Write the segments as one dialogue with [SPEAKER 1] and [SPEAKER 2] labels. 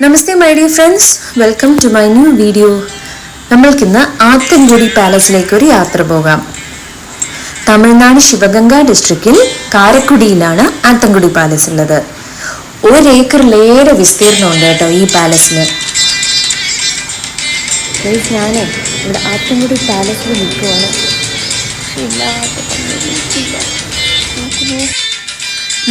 [SPEAKER 1] Namaste my dear friends, welcome to my new video. നമ്മൾക്കിന്ന് Athangudi പാലസിലേക്ക് ഒരു യാത്ര പോകാം. തമിഴ്നാട് ശിവഗംഗ ഡിസ്ട്രിക്റ്റിൽ കാരക്കുടിയിലാണ് ആത്തൻകുടി പാലസ് ഉള്ളത്. 1 ഏക്കറിലേറെ വിസ്തീർണ്ണമുണ്ട് കേട്ടോ ഈ പാലസിന്. ഞാൻ ഇവിടെ ആത്തൻകുടി പാലസിൽ നിൽക്കുവാണ്.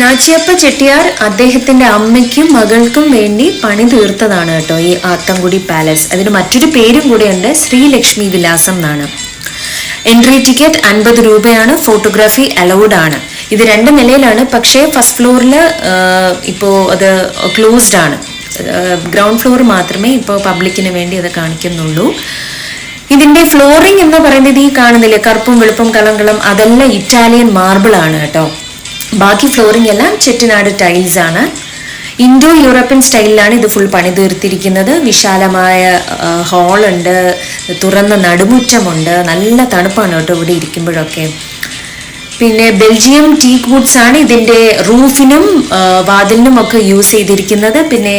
[SPEAKER 1] നാച്ചിയപ്പ ചെട്ടിയാർ അദ്ദേഹത്തിന്റെ അമ്മയ്ക്കും മകൾക്കും വേണ്ടി പണി തീർത്തതാണ് കേട്ടോ ഈ ആത്തൻകുടി പാലസ്. അതിന് മറ്റൊരു പേരും കൂടെയുണ്ട്, ശ്രീലക്ഷ്മി വിലാസം എന്നാണ്. എൻട്രി ടിക്കറ്റ് 50 രൂപയാണ്. ഫോട്ടോഗ്രാഫി അലൗഡ് ആണ്. ഇത് 2 നിലയിലാണ്, പക്ഷേ ഫസ്റ്റ് ഫ്ലോറിൽ ഇപ്പോൾ അത് ക്ലോസ്ഡ് ആണ്. ഗ്രൗണ്ട് ഫ്ലോർ മാത്രമേ ഇപ്പോൾ പബ്ലിക്കിന് വേണ്ടി അത് കാണിക്കുന്നുള്ളൂ. ഇതിന്റെ ഫ്ലോറിംഗ് എന്ന് പറയുന്നത് ഈ കാണുന്നില്ലേ, കറുപ്പും വെളുപ്പും കളങ്കളം, അതെല്ലാം ഇറ്റാലിയൻ മാർബിൾ ആണ് കേട്ടോ. ബാക്കി ഫ്ലോറിംഗ് എല്ലാം ചെട്ടിനാട് ടൈൽസ് ആണ്. ഇൻഡോ യൂറോപ്യൻ സ്റ്റൈലിലാണ് ഇത് ഫുൾ പണി തീർത്തിരിക്കുന്നത്. വിശാലമായ ഹാളുണ്ട്, തുറന്ന നടുമുറ്റമുണ്ട്, നല്ല തണുപ്പാണ് കേട്ടോ ഇവിടെ ഇരിക്കുമ്പോഴൊക്കെ. പിന്നെ ബെൽജിയം ടീക്ക് വുഡ്സ് ആണ് ഇതിന്റെ റൂഫിനും വാതിലിനും ഒക്കെ യൂസ് ചെയ്തിരിക്കുന്നത്. പിന്നെ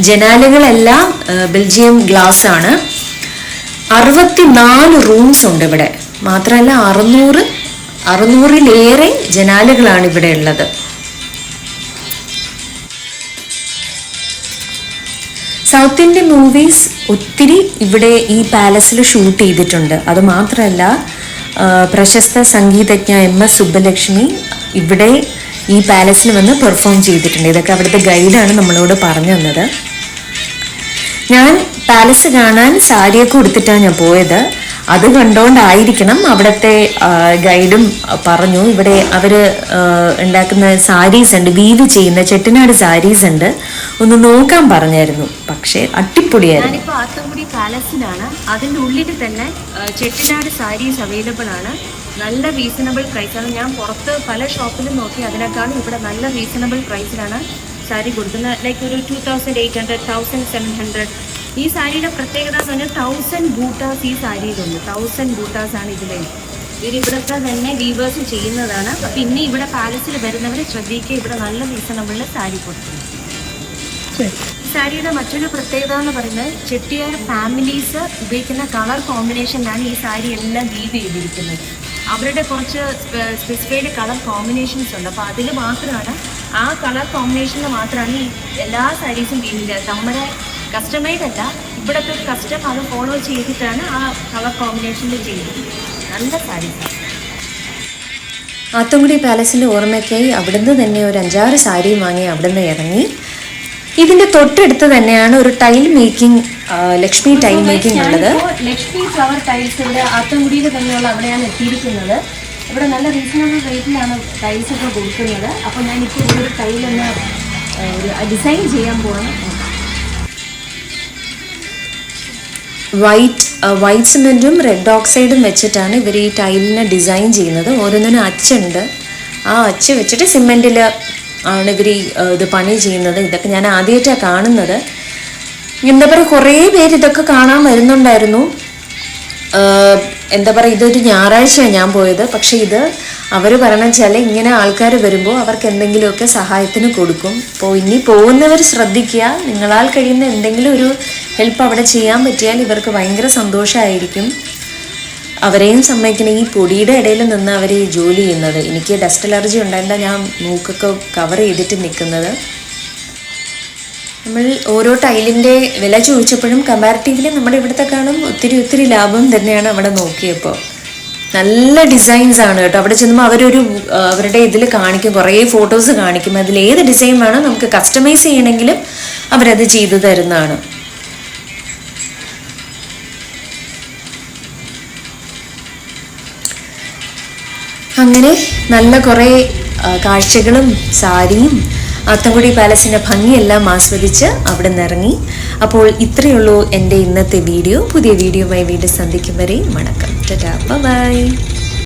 [SPEAKER 1] ജനാലകളെല്ലാം ബെൽജിയം ഗ്ലാസ് ആണ്. 64 റൂംസ് ഉണ്ട് ഇവിടെ. മാത്രമല്ല 600-ലേറെ ജനാലകളാണ് ഇവിടെ ഉള്ളത്. സൗത്ത് ഇന്ത്യൻ മൂവീസ് ഒത്തിരി ഇവിടെ ഈ പാലസിൽ ഷൂട്ട് ചെയ്തിട്ടുണ്ട്. അത് മാത്രമല്ല പ്രശസ്ത സംഗീതജ്ഞ MS സുബ്ബലക്ഷ്മി ഇവിടെ ഈ പാലസിൽ വന്ന് പെർഫോം ചെയ്തിട്ടുണ്ട്. ഇതൊക്കെ അവിടുത്തെ ഗൈഡാണ് നമ്മളോട് പറഞ്ഞു തന്നത്. ഞാൻ പാലസ് കാണാൻ സാരിയൊക്കെ ഉടുത്തിട്ടാണ് ഞാൻ പോയത്. അത് കണ്ടോണ്ടായിരിക്കണം അവിടുത്തെ ഗൈഡും പറഞ്ഞു ഇവിടെ അവര് ഉണ്ടാക്കുന്ന സാരീസ് ഉണ്ട്, വീവ് ചെയ്യുന്ന ചെട്ടിനാട് സാരീസ് ഉണ്ട്, ഒന്ന് നോക്കാൻ പറഞ്ഞായിരുന്നു. പക്ഷെ അടിപൊളിയായിരുന്നു. ഞാനിപ്പോ ആത്തൻകുടി പാലസിലാണ്. അതിൻ്റെ ഉള്ളിൽ തന്നെ ചെട്ടിനാട് സാരീസ് അവൈലബിൾ ആണ്. നല്ല റീസണബിൾ പ്രൈസാണ്. ഞാൻ പുറത്ത് പല ഷോപ്പിലും നോക്കി, അതിനേക്കാളും ഇവിടെ നല്ല റീസണബിൾ പ്രൈസിലാണ് സാരി കൊടുക്കുന്നത്. ലൈക്ക് ഒരു 2800, 1700. ഈ സാരിയുടെ പ്രത്യേകത എന്ന് പറഞ്ഞാൽ 1000 ബൂട്ടാസ് ഈ സാരിയിലുണ്ട്. 1000 ബൂട്ടാസ് ആണ് ഇതിലുണ്ട്. ഇവിടുത്തെ തന്നെ വീവേഴ്സ് ചെയ്യുന്നതാണ്. പിന്നെ ഇവിടെ പാലസിൽ വരുന്നവർ ശ്രദ്ധിക്കുക, ഇവിടെ നല്ല റീസണബിളിൽ സാരി കൊടുക്കുന്നു. സാരിയുടെ മറ്റൊരു പ്രത്യേകത എന്ന് പറയുന്നത് ചെട്ടിയാർ ഫാമിലീസ് ഉപയോഗിക്കുന്ന കളർ കോമ്പിനേഷനിലാണ് ഈ സാരി എല്ലാം വീവ് ചെയ്തിരിക്കുന്നത്. അവരുടെ കുറച്ച് സ്പെസിഫൈഡ് കളർ കോമ്പിനേഷൻസ് ഉണ്ട്. അപ്പോൾ അതിൽ മാത്രമാണ്, ആ കളർ കോമ്പിനേഷനിൽ മാത്രമാണ് ഈ എല്ലാ സാരീസും വീവില്ല. നമ്മുടെ കസ്റ്റമൈഡ് അല്ല, ഇവിടുത്തെ ഒരു കസ്റ്റം അത് ഫോളോ ചെയ്തിട്ടാണ് ആ കളർ കോമ്പിനേഷനിൽ ചെയ്യുന്നത്. നല്ല സാരീസാണ്. ആത്തൻകുടി പാലസിൻ്റെ ഓർമ്മയ്ക്കായി അവിടുന്ന് തന്നെ ഒരു 5-6 സാരിയും വാങ്ങി അവിടുന്ന് ഇറങ്ങി. ഇതിൻ്റെ തൊട്ടടുത്ത് തന്നെയാണ് ഒരു tile making, Lakshmi tile making ഉള്ളത്. ലക്ഷ്മി ഫ്ലവർ ടൈൽസ് ഇവിടെ ആത്തൻകുടിയിൽ തന്നെയുള്ള അവിടെയാണ് എത്തിയിരിക്കുന്നത്. ഇവിടെ നല്ല റീസണബിൾ റേറ്റിലാണ് ടൈൽസ് ഒക്കെ കൊടുക്കുന്നത്. അപ്പോൾ ഞാനിപ്പോൾ ഒരു ടൈലൊന്ന് ഡിസൈൻ ചെയ്യാൻ പോകണം. വൈറ്റ് സിമെൻറ്റും റെഡ് ഓക്സൈഡും വെച്ചിട്ടാണ് ഇവർ ഈ ടൈലിനെ ഡിസൈൻ ചെയ്യുന്നത്. ഓരോന്നിനും അച്ചുണ്ട്. ആ അച്ച് വെച്ചിട്ട് സിമെൻറ്റിൽ ആണ് ഇവർ ഇത് പണി ചെയ്യുന്നത്. ഇതൊക്കെ ഞാൻ ആദ്യമായിട്ടാണ് കാണുന്നത്. എന്താ പറയുക, കുറേ പേര് ഇതൊക്കെ കാണാൻ വരുന്നുണ്ടായിരുന്നു. എന്താ പറയുക, ഇതൊരു ഞായറാഴ്ചയാണ് ഞാൻ പോയത്. പക്ഷേ ഇത് അവർ പറയണമെന്ന് വെച്ചാൽ ഇങ്ങനെ ആൾക്കാർ വരുമ്പോൾ അവർക്ക് എന്തെങ്കിലുമൊക്കെ സഹായത്തിന് കൊടുക്കും. അപ്പോൾ ഇനി പോകുന്നവർ ശ്രദ്ധിക്കുക, നിങ്ങളാൽ കഴിയുന്ന എന്തെങ്കിലും ഒരു ഹെൽപ്പ് അവിടെ ചെയ്യാൻ പറ്റിയാൽ ഇവർക്ക് ഭയങ്കര സന്തോഷമായിരിക്കും. അവരെയും സമ്മതിക്കണം. ഈ പൊടിയുടെ ഇടയിൽ നിന്ന് അവർ ഈ ജോലി ചെയ്യുന്നത്. എനിക്ക് ഡസ്റ്റ് അലർജി ഉണ്ടായതുകൊണ്ട് ഞാൻ മൂക്കൊക്കെ കവർ ചെയ്തിട്ട് നിൽക്കുന്നത്. നമ്മൾ ഓരോ ടൈലിൻ്റെ വില ചോദിച്ചപ്പോഴും കമ്പാരിറ്റീവ്ലി നമ്മുടെ ഇവിടുത്തെ കാണും ഒത്തിരി ലാഭം തന്നെയാണ് അവിടെ നോക്കിയപ്പോൾ. നല്ല ഡിസൈൻസ് ആണ് കേട്ടോ. അവിടെ ചെന്നുമ്പോൾ അവരുടെ ഇതിൽ കാണിക്കും, കുറേ ഫോട്ടോസ് കാണിക്കും. അതിൽ ഏത് ഡിസൈൻ വേണം നമുക്ക് കസ്റ്റമൈസ് ചെയ്യണമെങ്കിലും അവരത് ചെയ്തു തരുന്നതാണ്. അങ്ങനെ നല്ല കുറേ കാഴ്ചകളും സാരിയും ആത്തൻകുടി പാലസിൻ്റെ ഭംഗിയെല്ലാം ആസ്വദിച്ച് അവിടെ നിന്ന് ഇറങ്ങി. അപ്പോൾ ഇത്രയേ ഉള്ളൂ എൻ്റെ ഇന്നത്തെ വീഡിയോ. പുതിയ വീഡിയോയുമായി വീണ്ടും സന്ധിക്കും വരെ വണക്കം. ടാറ്റാ, ബൈ.